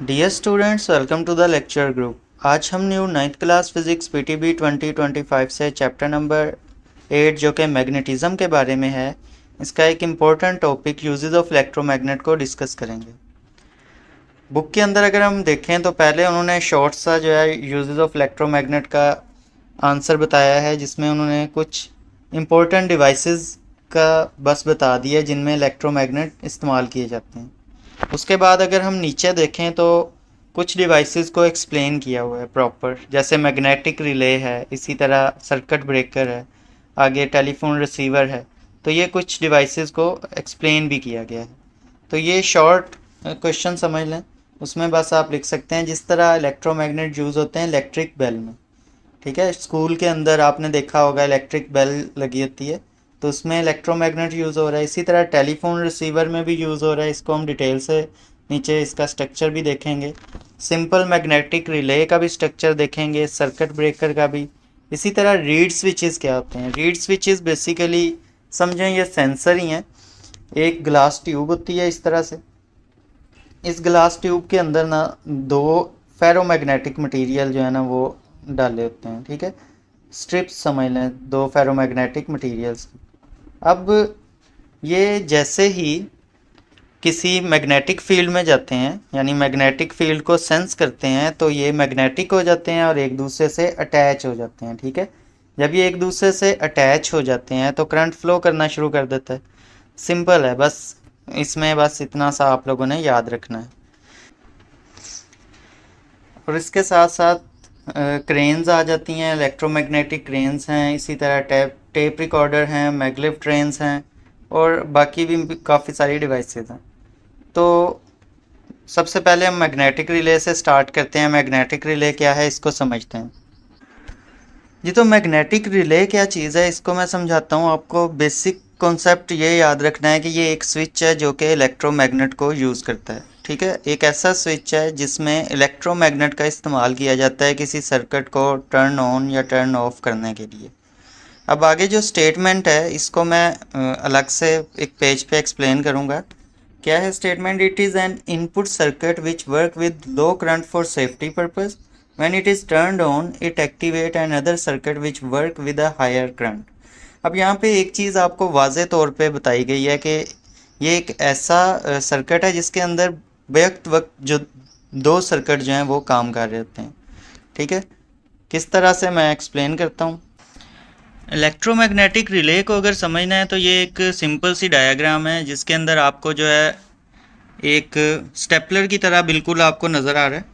Dear students, welcome to the lecture group. आज हम new 9th class physics PTB 2025 से chapter number 8 जो कि मैग्नेटिज्म के बारे में है, इसका एक important topic uses of electromagnet को डिस्कस करेंगे। बुक के अंदर अगर हम देखें तो पहले उन्होंने शॉर्ट सा जो है यूजेस ऑफ इलेक्ट्रोमैग्नेट का आंसर बताया है, जिसमें उन्होंने कुछ इम्पोर्टेंट डिवाइसेस का बस बता दिया जिनमें इलेक्ट्रोमैग्नेट इस्तेमाल किए जाते हैं। उसके बाद अगर हम नीचे देखें तो कुछ डिवाइसेस को एक्सप्लेन किया हुआ है प्रॉपर, जैसे मैग्नेटिक रिले है, इसी तरह सर्किट ब्रेकर है, आगे टेलीफोन रिसीवर है। तो ये कुछ डिवाइसेस को एक्सप्लेन भी किया गया है। तो ये शॉर्ट क्वेश्चन समझ लें, उसमें बस आप लिख सकते हैं जिस तरह इलेक्ट्रोमैग्नेट यूज़ होते हैं इलेक्ट्रिक बेल में। ठीक है, स्कूल के अंदर आपने देखा होगा इलेक्ट्रिक बेल लगी होती है, तो उसमें इलेक्ट्रोमैग्नेट यूज़ हो रहा है। इसी तरह टेलीफोन रिसीवर में भी यूज़ हो रहा है। इसको हम डिटेल से नीचे इसका स्ट्रक्चर भी देखेंगे। सिंपल मैग्नेटिक रिले का भी स्ट्रक्चर देखेंगे, सर्किट ब्रेकर का भी। इसी तरह रीड स्विचेस क्या होते हैं। रीड स्विचेस बेसिकली समझें ये सेंसर ही हैं। एक ग्लास ट्यूब होती है इस तरह से, इस ग्लास ट्यूब के अंदर ना दो फेरोमैग्नेटिक मटेरियल जो है ना वो डाले होते हैं। ठीक है, स्ट्रिप्स समझ लें, दो फेरोमैग्नेटिक मटेरियल्स। अब ये जैसे ही किसी मैग्नेटिक फील्ड में जाते हैं, यानी मैग्नेटिक फील्ड को सेंस करते हैं, तो ये मैग्नेटिक हो जाते हैं और एक दूसरे से अटैच हो जाते हैं। ठीक है, जब ये एक दूसरे से अटैच हो जाते हैं तो करंट फ्लो करना शुरू कर देता है। सिंपल है, बस इसमें बस इतना सा आप लोगों ने याद रखना है। और इसके साथ साथ क्रेन्स आ जाती हैं, इलेक्ट्रोमैग्नेटिक क्रेन्स हैं, इसी तरह टेप रिकॉर्डर हैं, मैगलेव ट्रेन्स हैं, और बाकी भी काफ़ी सारी डिवाइसेस हैं। तो सबसे पहले हम मैग्नेटिक रिले से स्टार्ट करते हैं। मैग्नेटिक रिले क्या है इसको समझते हैं जी। तो मैग्नेटिक रिले क्या चीज़ है इसको मैं समझाता हूँ आपको। बेसिक कॉन्सेप्ट ये याद रखना है कि ये एक स्विच है जो कि इलेक्ट्रोमैग्नेट को यूज़ करता है। ठीक है, एक ऐसा स्विच है जिसमें इलेक्ट्रोमैग्नेट का इस्तेमाल किया जाता है किसी सर्किट को टर्न ऑन या टर्न ऑफ करने के लिए। अब आगे जो स्टेटमेंट है इसको मैं अलग से एक पेज पे एक्सप्लेन करूँगा। क्या है statement? It is an input circuit which work with low current for safety purpose. When it is turned on it activate another circuit which work with a higher current. अब यहाँ पे एक चीज़ आपको वाज़े तौर पे बताई गई है कि ये एक ऐसा सर्किट है जिसके अंदर बेवक्त वक्त जो दो सर्किट जो हैं वो काम कर रहे होते हैं। ठीक है, किस तरह से मैं एक्सप्लेन करता हूँ। इलेक्ट्रोमैग्नेटिक रिले को अगर समझना है तो ये एक सिंपल सी डायग्राम है जिसके अंदर आपको जो है एक स्टेपलर की तरह बिल्कुल आपको नज़र आ रहा है।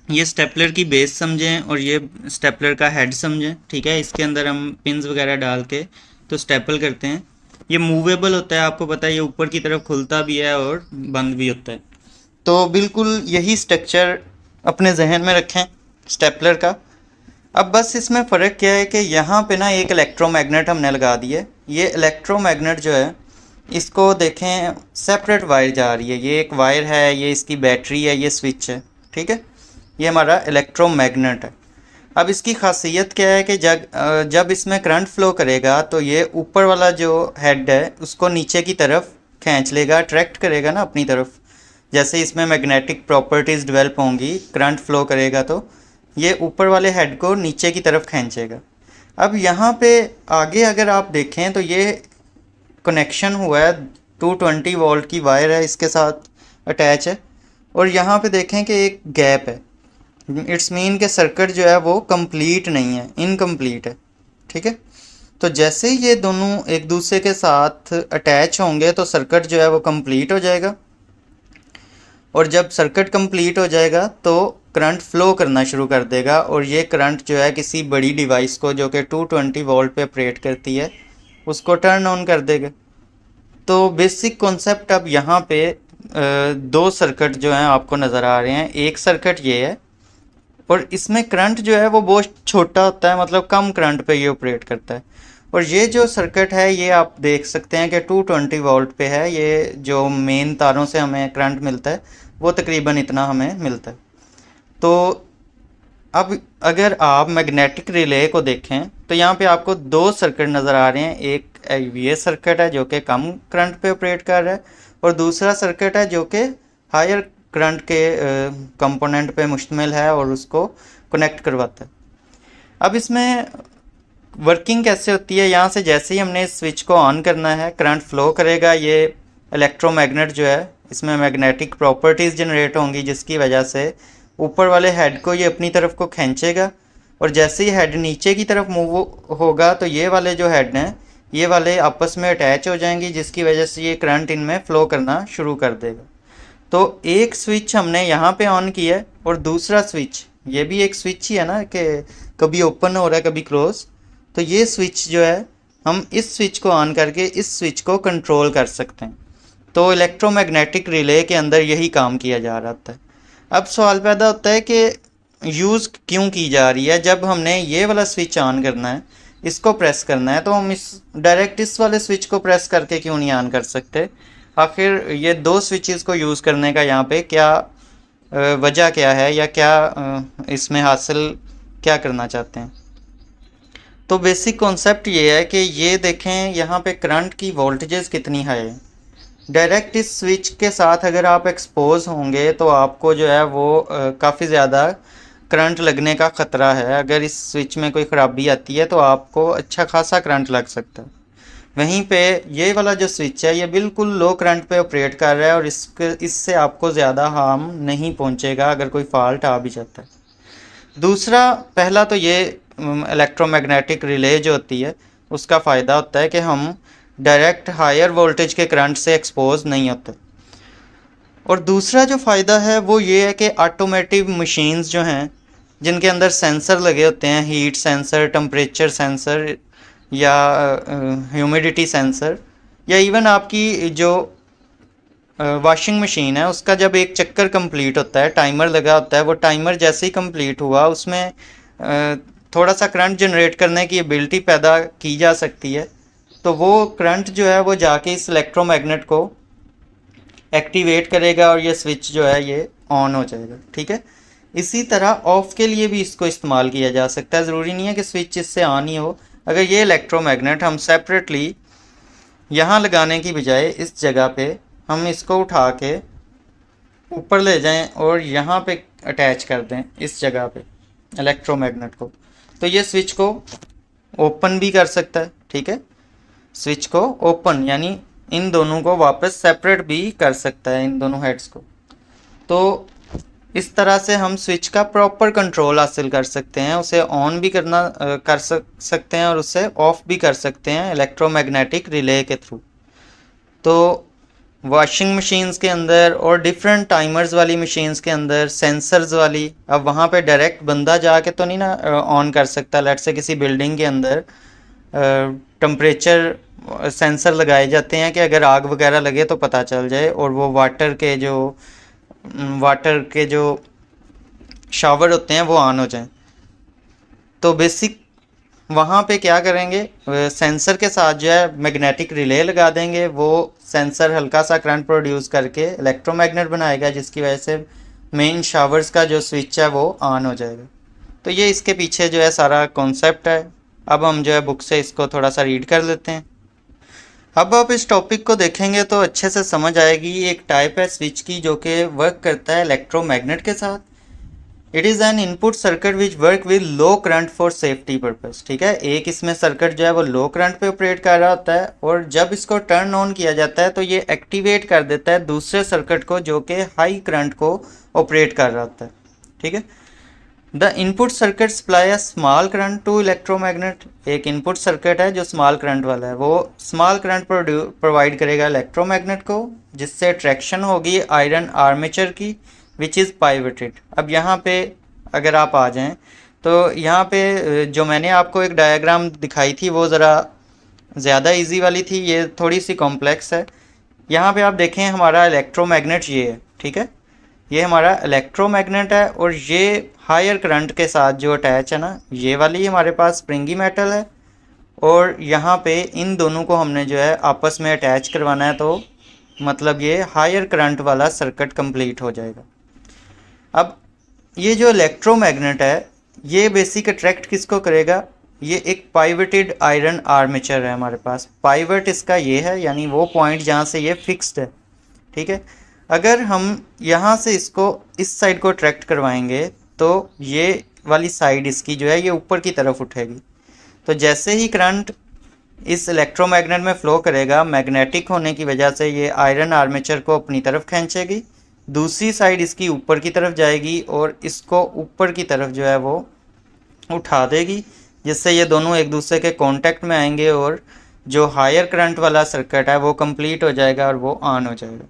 ये स्टेपलर की बेस समझें और ये स्टेपलर का हेड समझें। ठीक है, इसके अंदर हम पिंस वगैरह डाल के तो स्टेपल करते हैं। ये मूवेबल होता है, आपको पता है, ये ऊपर की तरफ खुलता भी है और बंद भी होता है। तो बिल्कुल यही स्ट्रक्चर अपने जहन में रखें स्टेपलर का। अब बस इसमें फ़र्क क्या है कि यहाँ पे ना एक इलेक्ट्रोमैग्नेट हमने लगा दिया। ये इलेक्ट्रोमैग्नेट जो है इसको देखें सेपरेट वायर जा रही है। ये एक वायर है, ये इसकी बैटरी है, ये स्विच है। ठीक है, ये हमारा इलेक्ट्रोमैग्नेट है। अब इसकी खासियत क्या है कि जब इसमें करंट फ्लो करेगा तो ये ऊपर वाला जो हेड है उसको नीचे की तरफ खींच लेगा, अट्रैक्ट करेगा ना अपनी तरफ। जैसे इसमें मैग्नेटिक प्रॉपर्टीज़ डेवलप होंगी, करंट फ्लो करेगा तो ये ऊपर वाले हेड को नीचे की तरफ खींचेगा। अब यहाँ पे आगे अगर आप देखें तो ये कनेक्शन हुआ है, 220 वोल्ट की वायर है इसके साथ अटैच है, और यहाँ पे देखें कि एक गैप है। इट्स मीन के सर्किट जो है वो कंप्लीट नहीं है, इनकम्प्लीट है। ठीक है, तो जैसे ही ये दोनों एक दूसरे के साथ अटैच होंगे तो सर्किट जो है वो कंप्लीट हो जाएगा, और जब सर्किट कंप्लीट हो जाएगा तो करंट फ्लो करना शुरू कर देगा, और ये करंट जो है किसी बड़ी डिवाइस को जो कि 220 वोल्ट पे ऑपरेट करती है उसको टर्न ऑन कर देगा। तो बेसिक कॉन्सेप्ट अब यहाँ पे दो सर्किट जो हैं आपको नज़र आ रहे हैं। एक सर्किट ये है और इसमें करंट जो है वो बहुत छोटा होता है, मतलब कम करंट पे ये ऑपरेट करता है। और ये जो सर्किट है ये आप देख सकते हैं कि 220 वोल्ट पे है। ये जो मेन तारों से हमें करंट मिलता है वो तकरीबन इतना हमें मिलता है। तो अब अगर आप मैग्नेटिक रिले को देखें तो यहाँ पे आपको दो सर्किट नज़र आ रहे हैं। एक ये सर्किट है जो कि कम करंट पे ऑपरेट कर रहा है, और दूसरा सर्किट है जो कि हायर करंट के कंपोनेंट पे मुश्तमिल है और उसको कनेक्ट करवाता है। अब इसमें वर्किंग कैसे होती है, यहाँ से जैसे ही हमने इस स्विच को ऑन करना है करंट फ्लो करेगा। ये इलेक्ट्रोमैग्नेट जो है इसमें मैग्नेटिक प्रॉपर्टीज़ जनरेट होंगी जिसकी वजह से ऊपर वाले हेड को ये अपनी तरफ को खींचेगा, और जैसे ही हेड नीचे की तरफ मूव होगा तो ये वाले जो हेड हैं ये वाले आपस में अटैच हो जाएंगी जिसकी वजह से ये करंट इनमें फ़्लो करना शुरू कर देगा। तो एक स्विच हमने यहाँ पे ऑन किया है और दूसरा स्विच, ये भी एक स्विच ही है ना कि कभी ओपन हो रहा है कभी क्लोज। तो ये स्विच जो है हम इस स्विच को ऑन करके इस स्विच को कंट्रोल कर सकते हैं। तो इलेक्ट्रोमैग्नेटिक रिले के अंदर यही काम किया जा रहा था। अब सवाल पैदा होता है कि यूज़ क्यों की जा रही है। जब हमने ये वाला स्विच ऑन करना है, इसको प्रेस करना है, तो हम इस डायरेक्ट इस वाले स्विच को प्रेस करके क्यों नहीं ऑन कर सकते। आखिर ये दो स्विचेस को यूज़ करने का यहाँ पे क्या वजह क्या है, या क्या इसमें हासिल क्या करना चाहते हैं। तो बेसिक कॉन्सेप्ट ये है कि ये देखें यहाँ पे करंट की वोल्टेजेस कितनी हाई है। डायरेक्ट इस स्विच के साथ अगर आप एक्सपोज होंगे तो आपको जो है वो काफ़ी ज़्यादा करंट लगने का ख़तरा है। अगर इस स्विच में कोई ख़राबी आती है तो आपको अच्छा खासा करंट लग सकता है। वहीं पे ये वाला जो स्विच है ये बिल्कुल लो करंट पे ऑपरेट कर रहा है और इससे आपको ज़्यादा हार्म नहीं पहुंचेगा अगर कोई फॉल्ट आ भी जाता है। दूसरा, पहला तो ये इलेक्ट्रोमैग्नेटिक रिले जो होती है उसका फ़ायदा होता है कि हम डायरेक्ट हायर वोल्टेज के करंट से एक्सपोज नहीं होते। और दूसरा जो फ़ायदा है वो ये है कि ऑटोमेटिव मशीन्स जो हैं जिनके अंदर सेंसर लगे होते हैं, हीट सेंसर, टेम्परेचर सेंसर या ह्यूमिडिटी सेंसर, या इवन आपकी जो वॉशिंग मशीन है उसका जब एक चक्कर कंप्लीट होता है, टाइमर लगा होता है, वो टाइमर जैसे ही कंप्लीट हुआ उसमें थोड़ा सा करंट जनरेट करने की एबिलिटी पैदा की जा सकती है। तो वो करंट जो है वो जाके इस इलेक्ट्रोमैग्नेट को एक्टिवेट करेगा और ये स्विच जो है ये ऑन हो जाएगा। ठीक है, इसी तरह ऑफ़ के लिए भी इसको इस्तेमाल किया जा सकता है। ज़रूरी नहीं है कि स्विच इससे ऑन ही हो। अगर ये इलेक्ट्रोमैग्नेट हम सेपरेटली यहाँ लगाने की बजाय इस जगह पे हम इसको उठा के ऊपर ले जाएं और यहाँ पे अटैच कर दें इस जगह पे इलेक्ट्रोमैग्नेट को, तो ये स्विच को ओपन भी कर सकता है। ठीक है, स्विच को ओपन यानी इन दोनों को वापस सेपरेट भी कर सकता है, इन दोनों हेड्स को। तो इस तरह से हम स्विच का प्रॉपर कंट्रोल हासिल कर सकते हैं, उसे ऑन भी कर सकते हैं और उसे ऑफ़ भी कर सकते हैं इलेक्ट्रोमैग्नेटिक रिले के थ्रू। तो वॉशिंग मशीन्स के अंदर और डिफरेंट टाइमर्स वाली मशीन्स के अंदर सेंसर्स वाली, अब वहाँ पे डायरेक्ट बंदा जाके तो नहीं ना ऑन कर सकता। लेट से किसी बिल्डिंग के अंदर टेम्परेचर सेंसर लगाए जाते हैं कि अगर आग वगैरह लगे तो पता चल जाए, और वो वाटर के जो शावर होते हैं वो ऑन हो जाएं। तो बेसिक वहाँ पे क्या करेंगे, सेंसर के साथ जो है मैग्नेटिक रिले लगा देंगे, वो सेंसर हल्का सा करंट प्रोड्यूस करके इलेक्ट्रोमैग्नेट बनाएगा जिसकी वजह से मेन शावर्स का जो स्विच है वो ऑन हो जाएगा। तो ये इसके पीछे जो है सारा कॉन्सेप्ट है। अब हम जो है बुक से इसको थोड़ा सा रीड कर लेते हैं। अब आप इस टॉपिक को देखेंगे तो अच्छे से समझ आएगी। एक टाइप है स्विच की जो कि वर्क करता है इलेक्ट्रोमैग्नेट के साथ। It is an input circuit which work with low current for safety purpose. ठीक है, एक इसमें सर्किट जो है वो लो करंट पे ऑपरेट कर रहा होता है, और जब इसको टर्न ऑन किया जाता है तो ये एक्टिवेट कर देता है दूसरे सर्किट को जो कि हाई करंट को ऑपरेट कर रहा होता है। ठीक है, the input circuit supply a small current to electromagnet. एक इनपुट सर्किट है जो स्मॉल करंट वाला है, वो स्मॉल करंट प्रोवाइड करेगा इलेक्ट्रोमैग्नेट को, जिससे अट्रैक्शन होगी आयरन आर्मेचर की विच इज़ पाइवटेड। अब यहाँ पे अगर आप आ जाएं तो यहाँ पे जो मैंने आपको एक डायग्राम दिखाई थी वो ज़रा ज़्यादा इजी वाली थी, ये थोड़ी सी कॉम्प्लेक्स है। यहाँ पे आप देखें हमारा इलेक्ट्रोमैग्नेट ये है। ठीक है, ये हमारा इलेक्ट्रोमैग्नेट है, और ये हायर करंट के साथ जो अटैच है ना, ये वाली हमारे पास स्प्रिंगी मेटल है, और यहाँ पे इन दोनों को हमने जो है आपस में अटैच करवाना है, तो मतलब ये हायर करंट वाला सर्किट कंप्लीट हो जाएगा। अब ये जो इलेक्ट्रोमैग्नेट है ये बेसिक अट्रैक्ट किसको करेगा, ये एक पाइवटेड आयरन आर्मेचर है हमारे पास। पाइवट इसका ये है, यानी वो पॉइंट जहाँ से ये फिक्स्ड है। ठीक है, अगर हम यहाँ से इसको इस साइड को अट्रैक्ट करवाएंगे तो ये वाली साइड इसकी जो है ये ऊपर की तरफ उठेगी। तो जैसे ही करंट इस इलेक्ट्रोमैग्नेट में फ़्लो करेगा, मैग्नेटिक होने की वजह से ये आयरन आर्मेचर को अपनी तरफ खींचेगी, दूसरी साइड इसकी ऊपर की तरफ जाएगी और इसको ऊपर की तरफ जो है वो उठा देगी, जिससे ये दोनों एक दूसरे के कांटेक्ट में आएंगे और जो हायर करंट वाला सर्किट है वो कंप्लीट हो जाएगा और वो ऑन हो जाएगा।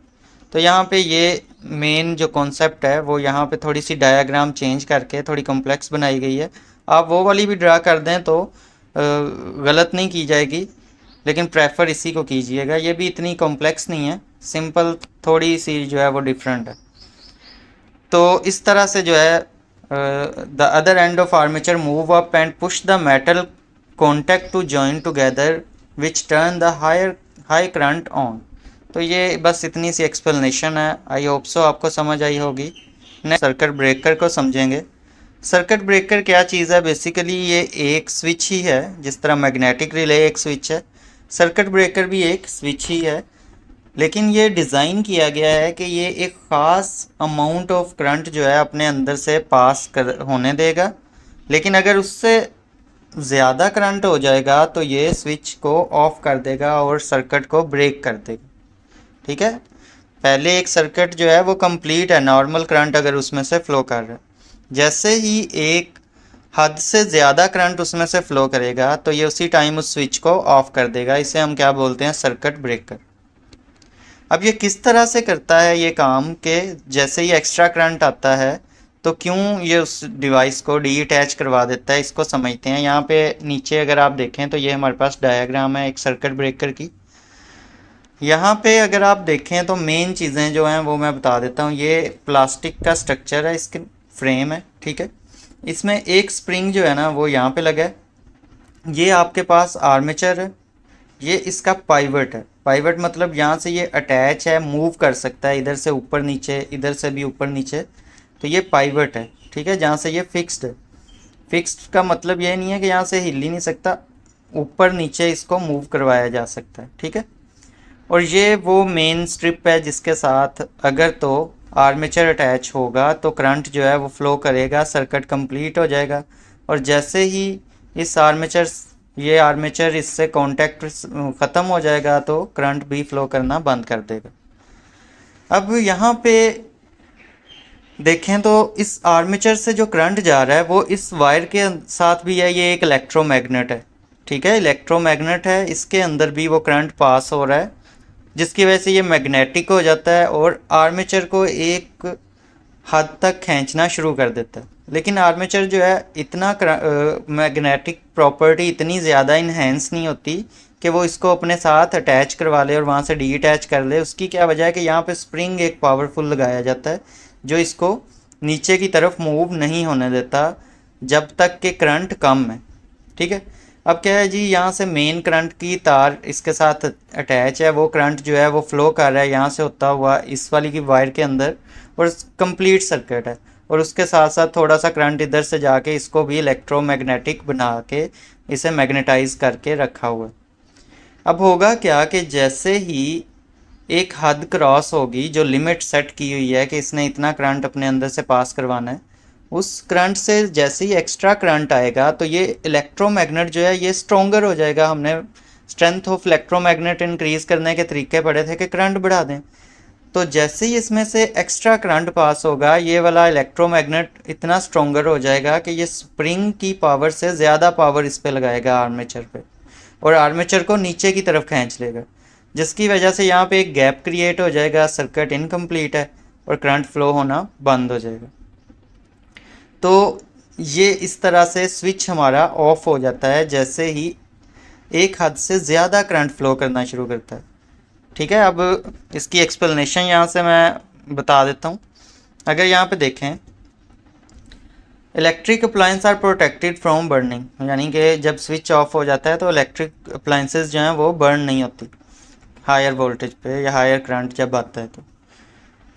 तो यहाँ पे ये मेन जो कॉन्सेप्ट है वो यहाँ पे थोड़ी सी डायग्राम चेंज करके थोड़ी कॉम्प्लेक्स बनाई गई है। आप वो वाली भी ड्रा कर दें तो गलत नहीं की जाएगी, लेकिन प्रेफर इसी को कीजिएगा। ये भी इतनी कॉम्प्लेक्स नहीं है, सिंपल थोड़ी सी जो है वो डिफरेंट है। तो इस तरह से जो है the other end of armature move up and push the metal contact to join together which turn the high current on. तो ये बस इतनी सी एक्सप्लेनेशन है। आई होप सो आपको समझ आई होगी। नेक्स्ट सर्किट ब्रेकर को समझेंगे। सर्किट ब्रेकर क्या चीज़ है? बेसिकली ये एक स्विच ही है, जिस तरह मैग्नेटिक रिले एक स्विच है, सर्किट ब्रेकर भी एक स्विच ही है। लेकिन ये डिज़ाइन किया गया है कि ये एक ख़ास अमाउंट ऑफ करंट जो है अपने अंदर से पास होने देगा, लेकिन अगर उससे ज़्यादा करंट हो जाएगा तो ये स्विच को ऑफ कर देगा और सर्किट को ब्रेक कर देगा। ठीक है, पहले एक सर्किट जो है वो कंप्लीट है, नॉर्मल करंट अगर उसमें से फ़्लो कर रहा है, जैसे ही एक हद से ज़्यादा करंट उसमें से फ़्लो करेगा तो ये उसी टाइम उस स्विच को ऑफ कर देगा। इसे हम क्या बोलते हैं? Circuit breaker. अब ये किस तरह से करता है ये काम के जैसे ही एक्स्ट्रा करंट आता है तो क्यों ये उस डिवाइस को डीअटैच करवा देता है, इसको समझते हैं। यहाँ पे नीचे अगर आप देखें तो ये हमारे पास डायग्राम है एक सर्किट ब्रेकर की। यहाँ पे अगर आप देखें तो मेन चीज़ें जो हैं वो मैं बता देता हूँ। ये प्लास्टिक का स्ट्रक्चर है, इसके फ्रेम है, ठीक है। इसमें एक स्प्रिंग जो है ना वो यहाँ पे लगा है। ये आपके पास आर्मेचर है, ये इसका पाइवट है। पाइवट मतलब यहाँ से ये अटैच है, मूव कर सकता है इधर से ऊपर नीचे, इधर से भी ऊपर नीचे, तो ये पाइवट है, ठीक है। जहाँ से ये फिक्स्ड है। फिक्स्ड का मतलब ये नहीं है कि यहाँ से हिल ही नहीं सकता, ऊपर नीचे इसको मूव करवाया जा सकता है, ठीक है। और ये वो मेन स्ट्रिप है जिसके साथ अगर तो आर्मेचर अटैच होगा तो करंट जो है वो फ्लो करेगा, सर्किट कंप्लीट हो जाएगा। और जैसे ही इस ये आर्मेचर इससे कांटेक्ट ख़त्म हो जाएगा तो करंट भी फ्लो करना बंद कर देगा। अब यहाँ पे देखें तो इस आर्मेचर से जो करंट जा रहा है वो इस वायर के साथ भी है। ये एक इलेक्ट्रोमैग्नेट है, ठीक है, इलेक्ट्रोमैग्नेट है, इसके अंदर भी वो करंट पास हो रहा है, जिसकी वजह से ये मैग्नेटिक हो जाता है और आर्मेचर को एक हद तक खींचना शुरू कर देता है। लेकिन आर्मेचर जो है इतना मैग्नेटिक प्रॉपर्टी इतनी ज़्यादा इन्हेंस नहीं होती कि वो इसको अपने साथ अटैच करवा ले और वहाँ से डीअटैच कर ले। उसकी क्या वजह है कि यहाँ पे स्प्रिंग एक पावरफुल लगाया जाता है जो इसको नीचे की तरफ मूव नहीं होने देता जब तक कि करंट कम है, ठीक है। अब क्या है जी, यहाँ से मेन करंट की तार इसके साथ अटैच है, वो करंट जो है वो फ्लो कर रहा है यहाँ से होता हुआ इस वाली की वायर के अंदर, और कंप्लीट सर्किट है। और उसके साथ साथ थोड़ा सा करंट इधर से जाके इसको भी इलेक्ट्रोमैग्नेटिक बना के इसे मैग्नेटाइज करके रखा हुआ है। अब होगा क्या कि जैसे ही एक हद क्रॉस होगी, जो लिमिट सेट की हुई है कि इसने इतना करंट अपने अंदर से पास करवाना है, उस करंट से जैसे ही एक्स्ट्रा करंट आएगा तो ये इलेक्ट्रोमैग्नेट जो है ये स्ट्रॉन्गर हो जाएगा। हमने स्ट्रेंथ ऑफ इलेक्ट्रोमैग्नेट इंक्रीज़ करने के तरीके पढ़े थे कि करंट बढ़ा दें। तो जैसे ही इसमें से एक्स्ट्रा करंट पास होगा ये वाला इलेक्ट्रोमैग्नेट इतना स्ट्रॉन्गर हो जाएगा कि ये स्प्रिंग की पावर से ज़्यादा पावर इस पर लगाएगा आर्मेचर पे, और आर्मेचर को नीचे की तरफ खींच लेगा, जिसकी वजह से यहाँ पे एक गैप क्रिएट हो जाएगा, सर्किट इनकम्प्लीट है और करंट फ्लो होना बंद हो जाएगा। तो ये इस तरह से स्विच हमारा ऑफ हो जाता है जैसे ही एक हद से ज़्यादा करंट फ्लो करना शुरू करता है, ठीक है। अब इसकी एक्सप्लेनेशन यहाँ से मैं बता देता हूँ। अगर यहाँ पे देखें, electric appliance are protected from burning, यानी कि जब स्विच ऑफ हो जाता है तो इलेक्ट्रिक अप्लायंसेस जो हैं वो बर्न नहीं होती हायर वोल्टेज पे या हायर करंट जब आता है तो।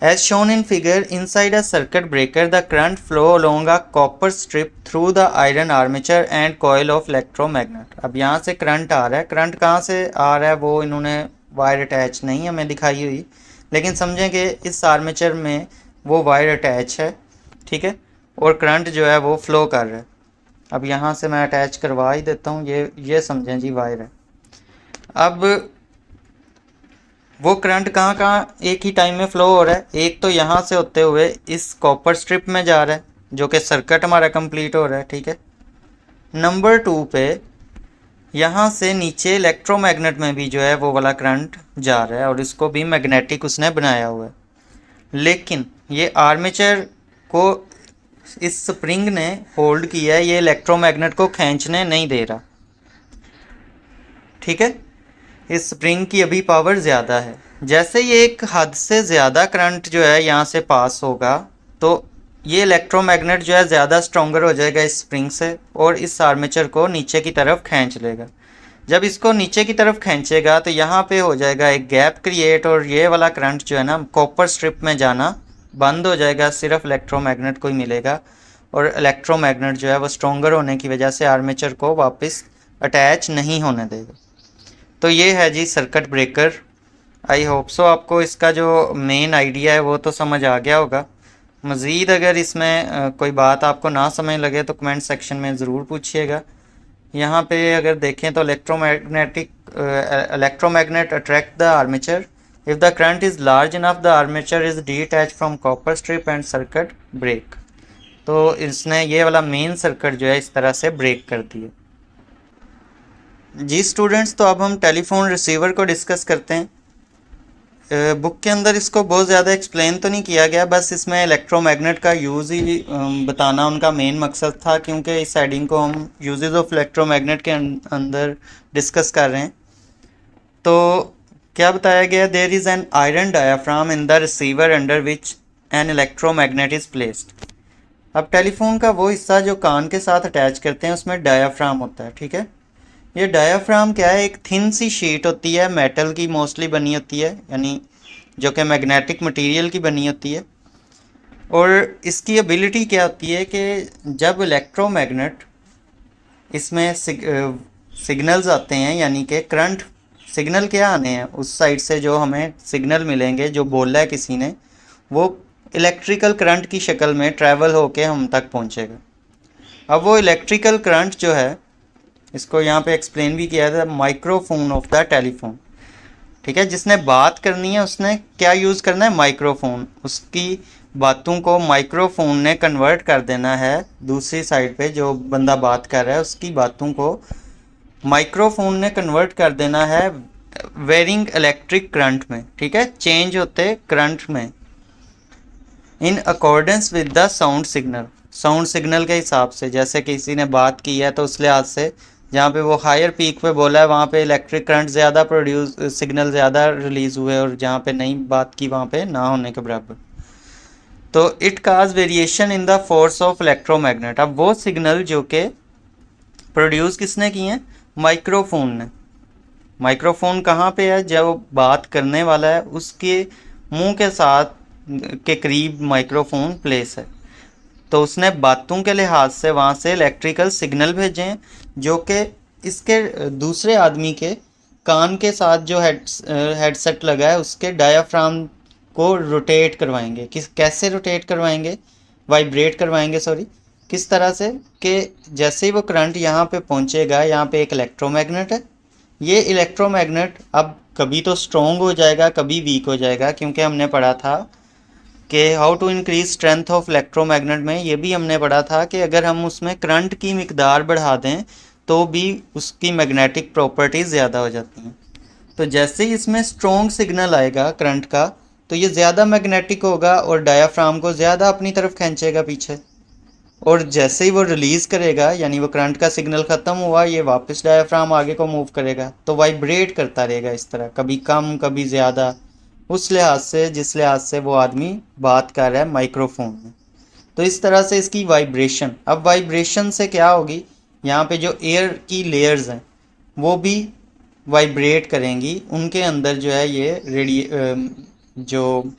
As shown in figure, inside a circuit breaker, the current flow along a copper strip through the iron armature and coil of electromagnet। अब यहाँ से करंट आ रहा है, करंट कहाँ से आ रहा है वो इन्होंने वायर अटैच नहीं हमें दिखाई हुई, लेकिन समझें कि इस आर्मेचर में वो वायर अटैच है, ठीक है, और करंट जो है वो फ्लो कर रहा है। अब यहाँ से मैं अटैच करवा ही देता हूँ, ये समझें जी वायर है। अब वो करंट कहाँ कहाँ एक ही टाइम में फ्लो हो रहा है। एक तो यहाँ से होते हुए इस कॉपर स्ट्रिप में जा रहा है, जो कि सर्किट हमारा कंप्लीट हो रहा है, ठीक है। नंबर 2 पे यहाँ से नीचे इलेक्ट्रोमैग्नेट में भी जो है वो वाला करंट जा रहा है, और इसको भी मैग्नेटिक उसने बनाया हुआ है। लेकिन ये आर्मेचर को इस स्प्रिंग ने होल्ड किया है, ये इलेक्ट्रोमैग्नेट को खींचने नहीं दे रहा, ठीक है। इस स्प्रिंग की अभी पावर ज़्यादा है। जैसे ये एक हद से ज़्यादा करंट जो है यहाँ से पास होगा, तो ये इलेक्ट्रोमैग्नेट जो है ज़्यादा स्ट्रॉन्गर हो जाएगा इस स्प्रिंग से, और इस आर्मेचर को नीचे की तरफ खींच लेगा। जब इसको नीचे की तरफ खींचेगा तो यहाँ पे हो जाएगा एक गैप क्रिएट, और ये वाला करंट जो है ना कॉपर स्ट्रिप में जाना बंद हो जाएगा, सिर्फ इलेक्ट्रोमैग्नेट को ही मिलेगा। और इलेक्ट्रोमैग्नेट जो है वो स्ट्रॉन्गर होने की वजह से आर्मेचर को वापस अटैच नहीं होने देगा। तो ये है जी circuit breaker. I hope so आपको इसका जो मेन आइडिया है वो तो समझ आ गया होगा। मज़ीद अगर इसमें कोई बात आपको ना समझ लगे तो कमेंट सेक्शन में ज़रूर पूछिएगा। यहाँ पे अगर देखें तो electromagnet attract the armature if the current is large enough the armature is detach from copper strip and circuit break. तो इसने ये वाला मेन सर्किट जो है इस तरह से ब्रेक कर दिया। जी स्टूडेंट्स, तो अब हम टेलीफोन रिसीवर को डिस्कस करते हैं। बुक के अंदर इसको बहुत ज़्यादा एक्सप्लेन तो नहीं किया गया, बस इसमें इलेक्ट्रोमैग्नेट का यूज़ ही बताना उनका मेन मकसद था, क्योंकि इस हेडिंग को हम यूजेस ऑफ इलेक्ट्रोमैग्नेट के अंदर डिस्कस कर रहे हैं। तो क्या बताया गया, there is an iron diaphragm in the receiver under which an electromagnet is placed. अब टेलीफोन का वो हिस्सा जो कान के साथ अटैच करते हैं उसमें डायाफ्राम होता है, ठीक है। ये डायाफ्राम क्या है, एक थिन सी शीट होती है, मेटल की मोस्टली बनी होती है, यानी जो कि मैग्नेटिक मटेरियल की बनी होती है। और इसकी एबिलिटी क्या होती है कि जब इलेक्ट्रोमैग्नेट इसमें सिग्नल्स आते हैं, यानी कि करंट सिग्नल क्या आने हैं उस साइड से, जो हमें सिग्नल मिलेंगे जो बोला है किसी ने, वो इलेक्ट्रिकल करंट की शक्ल में ट्रैवल होके हम तक पहुंचेगा। अब वो इलेक्ट्रिकल करंट जो है, इसको यहाँ पे एक्सप्लेन भी किया था, माइक्रोफोन ऑफ द टेलीफोन, ठीक है। जिसने बात करनी है उसने क्या यूज़ करना है, माइक्रोफोन। उसकी बातों को माइक्रोफोन ने कन्वर्ट कर देना है, दूसरी साइड पे जो बंदा बात कर रहा है उसकी बातों को माइक्रोफोन ने कन्वर्ट कर देना है वेरिंग इलेक्ट्रिक करंट में, ठीक है, चेंज होते करंट में, in accordance with the sound signal, sound signal के हिसाब से। जैसे किसी ने बात की है तो उस लिहाज से जहाँ पे वो हायर पीक पे बोला है वहाँ पे इलेक्ट्रिक करंट ज़्यादा प्रोड्यूस, सिग्नल ज़्यादा रिलीज़ हुए, और जहाँ पे नहीं बात की वहाँ पे ना होने के बराबर। तो it cause variation in the force of electromagnet. अब वो सिग्नल जो कि प्रोड्यूस किसने किए हैं, माइक्रोफोन ने। माइक्रोफोन कहाँ पे है, जब बात करने वाला है उसके मुंह के साथ के करीब माइक्रोफोन प्लेस है, तो उसने बातों के लिहाज से वहाँ से इलेक्ट्रिकल सिग्नल भेजे हैं, जो कि इसके दूसरे आदमी के कान के साथ जो हेडसेट लगा है उसके डायाफ्राम को रोटेट करवाएंगे। कैसे रोटेट करवाएंगे, वाइब्रेट करवाएंगे, सॉरी। किस तरह से कि जैसे ही वो करंट यहाँ पे पहुँचेगा, यहाँ पे एक इलेक्ट्रोमैग्नेट है, ये इलेक्ट्रोमैग्नेट अब कभी तो स्ट्रॉन्ग हो जाएगा, कभी वीक हो जाएगा, क्योंकि हमने पढ़ा था कि how to increase strength of electromagnet में ये भी हमने पढ़ा था कि अगर हम उसमें करंट की मिकदार बढ़ा दें तो भी उसकी मैग्नेटिक प्रॉपर्टीज़ ज़्यादा हो जाती हैं। तो जैसे ही इसमें स्ट्रॉन्ग सिग्नल आएगा करंट का, तो ये ज़्यादा मैग्नेटिक होगा और डायाफ्राम को ज़्यादा अपनी तरफ खींचेगा पीछे, और जैसे ही वो रिलीज़ करेगा, यानी वो करंट का सिग्नल ख़त्म हुआ, ये वापस डायाफ्राम आगे को मूव करेगा, तो वाइब्रेट करता रहेगा इस तरह, कभी कम कभी ज़्यादा, उस लिहाज से जिस लिहाज से वो आदमी बात कर रहा है माइक्रोफोन में। तो इस तरह से इसकी वाइब्रेशन, अब वाइब्रेशन से क्या होगी, यहाँ पे जो एयर की लेयर्स हैं वो भी वाइब्रेट करेंगी, उनके अंदर जो है ये जो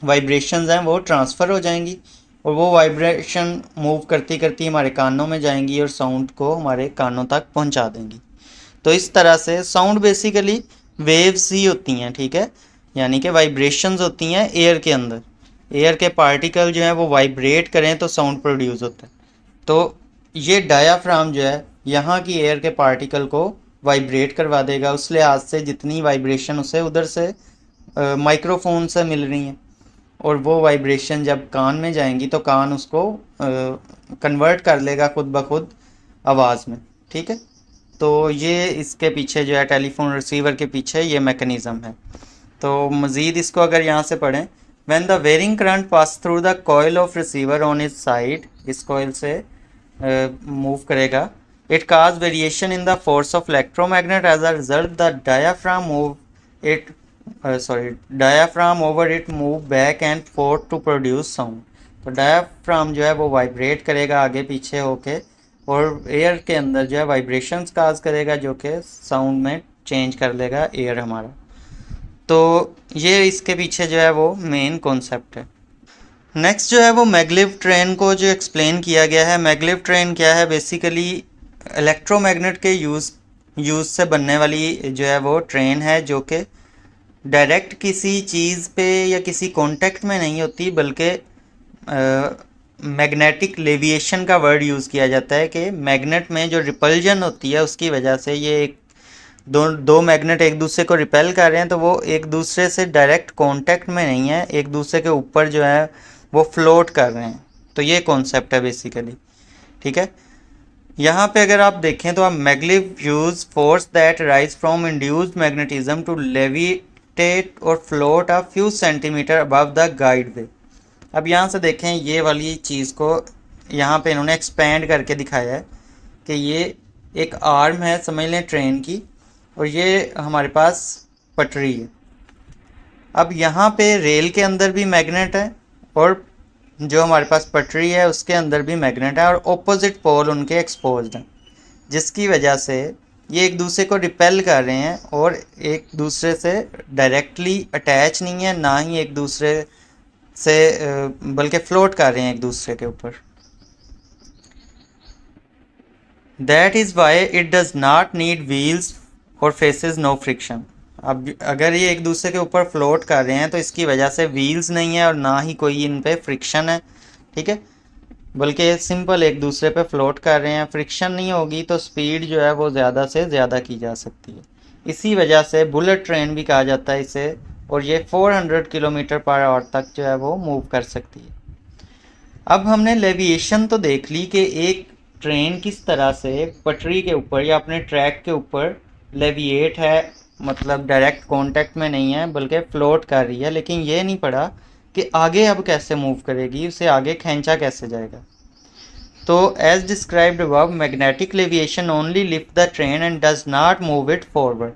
वाइब्रेशंस हैं वो ट्रांसफ़र हो जाएंगी, और वो वाइब्रेशन मूव करती करती हमारे कानों में जाएंगी और साउंड को हमारे कानों तक पहुंचा देंगी। तो इस तरह से साउंड बेसिकली वेव्स ही होती हैं, ठीक है। यानी कि वाइब्रेशंस होती हैं एयर के अंदर, एयर के पार्टिकल जो हैं वो वाइब्रेट करें तो साउंड प्रोड्यूस होता है। तो ये डायाफ्राम जो है यहाँ की एयर के पार्टिकल को वाइब्रेट करवा देगा, उस लिहाज से जितनी वाइब्रेशन उसे उधर से माइक्रोफोन से मिल रही हैं, और वो वाइब्रेशन जब कान में जाएंगी तो कान उसको कन्वर्ट कर लेगा खुद ब खुद आवाज़ में। ठीक है, तो ये इसके पीछे जो है टेलीफोन रिसीवर के पीछे ये मैकेनिज़्म है। तो मज़ीद इसको अगर यहाँ से पढ़ें, when the varying current pass through the coil of receiver on its side, इस कॉइल से मूव करेगा, it cause variation in the force of electromagnet, as a result the diaphragm move it diaphragm over it move back and forth to produce sound. तो diaphragm जो है वो vibrate करेगा आगे पीछे होके, और एयर के अंदर जो है वाइब्रेशंस काज करेगा जो कि साउंड में चेंज कर लेगा एयर हमारा। तो ये इसके पीछे जो है वो मेन कॉन्सेप्ट है। नेक्स्ट जो है वो मैग्लेव ट्रेन को जो एक्सप्लेन किया गया है। मैग्लेव ट्रेन क्या है, बेसिकली इलेक्ट्रोमैग्नेट के यूज़ से बनने वाली जो है वो ट्रेन है, जो कि डायरेक्ट किसी चीज़ पे या किसी कॉन्टेक्ट में नहीं होती, बल्कि मैग्नेटिक लेविएशन का वर्ड यूज़ किया जाता है कि मैग्नेट में जो रिपल्जन होती है उसकी वजह से ये एक दो मैग्नेट एक दूसरे को रिपेल कर रहे हैं, तो वो एक दूसरे से डायरेक्ट कांटेक्ट में नहीं है, एक दूसरे के ऊपर जो है वो फ्लोट कर रहे हैं। तो ये कॉन्सेप्ट है बेसिकली। ठीक है, यहाँ पे अगर आप देखें तो आप maglev use force that rise from induced magnetism to levitate और float a few centimetre above the guide way. अब यहाँ से देखें ये वाली चीज़ को यहाँ पे इन्होंने एक्सपेंड करके दिखाया है कि ये एक आर्म है समझ लें ट्रेन की, और ये हमारे पास पटरी है। अब यहाँ पे रेल के अंदर भी मैग्नेट है, और जो हमारे पास पटरी है उसके अंदर भी मैग्नेट है, और ऑपोजिट पोल उनके एक्सपोज्ड हैं, जिसकी वजह से ये एक दूसरे को रिपेल कर रहे हैं और एक दूसरे से डायरेक्टली अटैच नहीं है, ना ही एक दूसरे से बल्कि फ्लोट कर रहे हैं एक दूसरे के ऊपर। That is why it does not need wheels और फेसेस नो फ्रिक्शन। अब अगर ये एक दूसरे के ऊपर फ्लोट कर रहे हैं तो इसकी वजह से व्हील्स नहीं है और ना ही कोई इन पे फ्रिक्शन है। ठीक है, बल्कि सिंपल एक दूसरे पे फ्लोट कर रहे हैं। फ्रिक्शन नहीं होगी तो स्पीड जो है वो ज़्यादा से ज़्यादा की जा सकती है। इसी वजह से बुलेट ट्रेन भी कहा जाता है इसे, और ये 400 किलोमीटर पर आवर तक जो है वो मूव कर सकती है। अब हमने लेविएशन तो देख ली कि एक ट्रेन किस तरह से पटरी के ऊपर या अपने ट्रैक के ऊपर लेविएट है, मतलब डायरेक्ट कांटेक्ट में नहीं है बल्कि फ्लोट कर रही है। लेकिन ये नहीं पड़ा कि आगे अब कैसे मूव करेगी, उसे आगे खींचा कैसे जाएगा। तो as described above, magnetic levitation only lift the train and does not move it forward.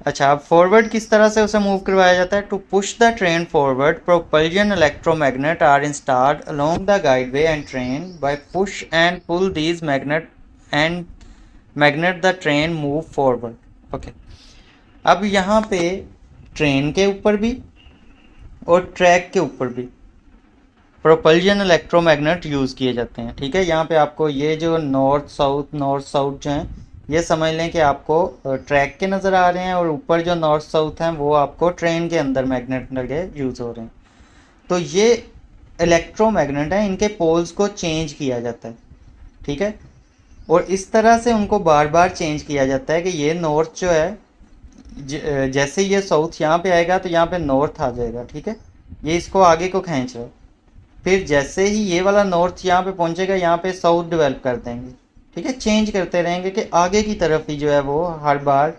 अच्छा, अब फॉरवर्ड किस तरह से उसे मूव करवाया जाता है? To push the train forward, propulsion electromagnet are installed along the guideway and train. By push and pull these magnet the train move forward. Okay, अब यहाँ पे ट्रेन के ऊपर भी और ट्रैक के ऊपर भी प्रोपल्जन इलेक्ट्रोमैग्नेट यूज़ किए जाते हैं। ठीक है, यहाँ पे आपको ये जो नॉर्थ साउथ जो हैं ये समझ लें कि आपको ट्रैक के नज़र आ रहे हैं, और ऊपर जो नॉर्थ साउथ हैं वो आपको ट्रेन के अंदर मैग्नेट लगे यूज़ हो रहे हैं। तो ये इलेक्ट्रोमैग्नेट हैं, इनके पोल्स को चेंज किया जाता है। ठीक है, और इस तरह से उनको बार बार चेंज किया जाता है कि ये नॉर्थ जो है जैसे ये साउथ यहाँ पे आएगा तो यहाँ पे नॉर्थ आ जाएगा। ठीक है, ये इसको आगे को खींच रहा है। फिर जैसे ही ये वाला नॉर्थ यहाँ पे पहुँचेगा, यहाँ पे साउथ डेवलप कर देंगे। ठीक है, चेंज करते रहेंगे कि आगे की तरफ ही जो है वो हर बार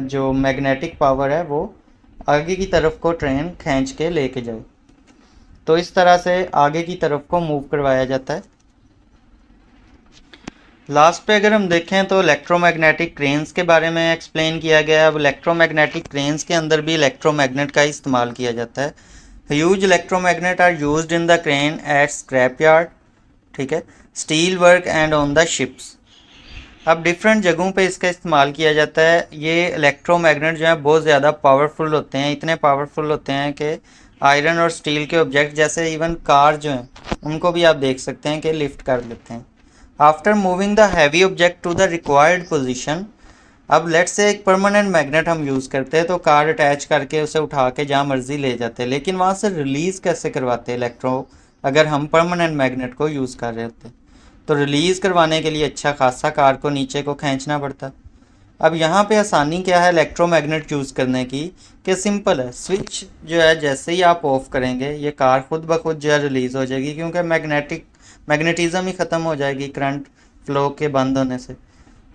जो मैग्नेटिक पावर है वो आगे की तरफ को ट्रेन खींच के लेके जाए। तो इस तरह से आगे की तरफ को मूव करवाया जाता है। लास्ट पे अगर हम देखें तो इलेक्ट्रोमैग्नेटिक क्रेन्स के बारे में एक्सप्लेन किया गया है। अब इलेक्ट्रोमैग्नेटिक क्रेन्स के अंदर भी इलेक्ट्रोमैग्नेट का इस्तेमाल किया जाता है। Huge electromagnet are used in the crane at scrap yard, ठीक है, steel work and on the ships. अब डिफरेंट जगहों पे इसका इस्तेमाल किया जाता है। ये इलेक्ट्रोमैग्नेट जो है बहुत ज़्यादा पावरफुल होते हैं, इतने पावरफुल होते हैं कि आयरन और स्टील के ऑब्जेक्ट जैसे इवन कार जो हैं उनको भी आप देख सकते हैं कि लिफ्ट कर लेते हैं। After moving the heavy object to the required position, अब लेट्स से एक परमानेंट मैग्नेट हम यूज़ करते हैं, तो कार अटैच करके उसे उठा के जहाँ मर्जी ले जाते हैं, लेकिन वहाँ से रिलीज़ कैसे करवाते हैं इलेक्ट्रो, अगर हम परमानेंट मैग्नेट को यूज़ कर रहे होते? तो रिलीज़ करवाने के लिए अच्छा खासा कार को नीचे को खींचना पड़ता। अब यहाँ पे आसानी क्या है इलेक्ट्रोमैग्नेट यूज़ करने की, कि सिंपल है, स्विच जो है जैसे ही आप ऑफ करेंगे ये कार खुद ब खुद जो है रिलीज़ हो जाएगी, क्योंकि मैग्नेटिज्म ही ख़त्म हो जाएगी करंट फ्लो के बंद होने से।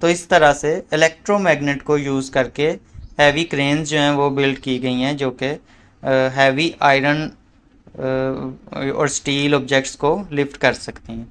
तो इस तरह से इलेक्ट्रोमैग्नेट को यूज़ करके हैवी क्रेन्स जो हैं वो बिल्ड की गई हैं, जो कि हैवी आयरन और स्टील ऑब्जेक्ट्स को लिफ्ट कर सकती हैं।